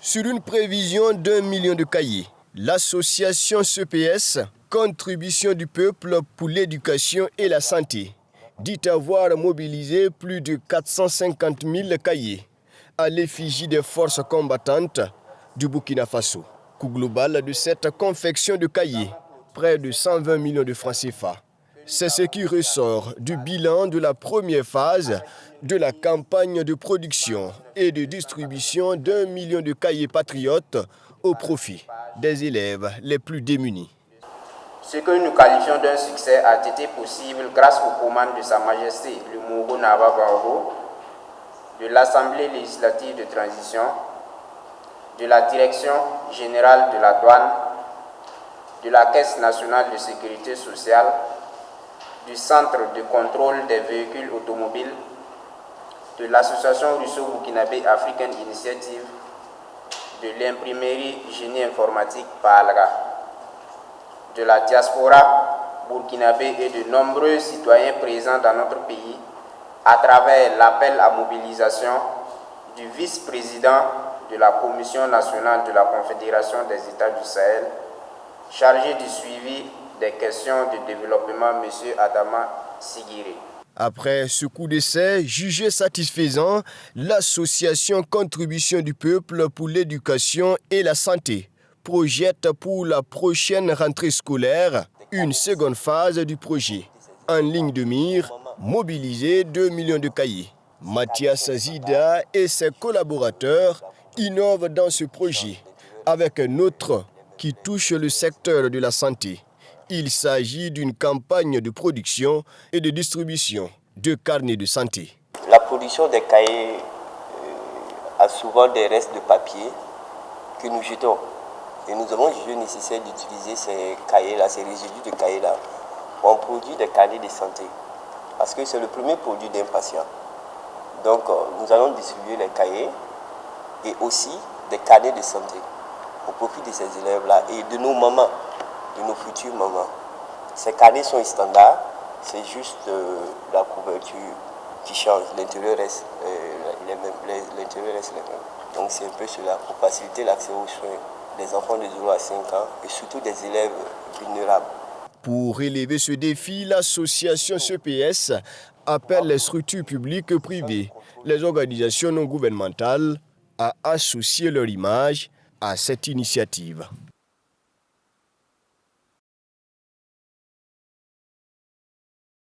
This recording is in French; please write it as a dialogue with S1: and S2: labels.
S1: Sur une prévision d'1 million de cahiers, l'association CPS, Contribution du peuple pour l'éducation et la santé, dit avoir mobilisé plus de 450 000 cahiers à l'effigie des forces combattantes du Burkina Faso. Coût global de cette confection de cahiers, près de 120 millions de francs CFA. C'est ce qui ressort du bilan de la première phase de la campagne de production et de distribution d'1 million de cahiers patriotes au profit des élèves les plus démunis.
S2: Ce que nous qualifions d'un succès a été possible grâce aux commandes de Sa Majesté le Mogo Naba Baogo, de l'Assemblée législative de transition, de la Direction générale de la douane, de la Caisse nationale de sécurité sociale, du Centre de contrôle des véhicules automobiles, de l'Association russo-burkinabé African Initiative, de l'imprimerie génie informatique PALGA, de la diaspora burkinabé et de nombreux citoyens présents dans notre pays à travers l'appel à mobilisation du vice-président de la Commission nationale de la Confédération des États du Sahel, chargé du suivi des questions de développement, M. Adama Sigiri.
S1: Après ce coup d'essai jugé satisfaisant, l'association Contribution du peuple pour l'éducation et la santé projette pour la prochaine rentrée scolaire une seconde phase du projet. En ligne de mire, mobiliser 2 millions de cahiers. Mathias Zida et ses collaborateurs innovent dans ce projet avec un autre qui touche le secteur de la santé. Il s'agit d'une campagne de production et de distribution de carnets de santé.
S3: La production des cahiers a souvent des restes de papier que nous jetons. Et nous avons jugé nécessaire d'utiliser ces cahiers-là, ces résidus de cahiers-là. On produit des carnets de santé parce que c'est le premier produit d'un patient. Donc nous allons distribuer les cahiers et aussi des carnets de santé au profit de ces élèves-là et de nos mamans, de nos futures mamans. Ces carnets sont standards, c'est juste la couverture qui change, l'intérieur reste les mêmes. Donc c'est un peu cela pour faciliter l'accès aux soins des enfants de 0 à 5 ans et surtout des élèves vulnérables.
S1: Pour relever ce défi, l'association CPS appelle les structures publiques et privées, les organisations non gouvernementales à associer leur image à cette initiative.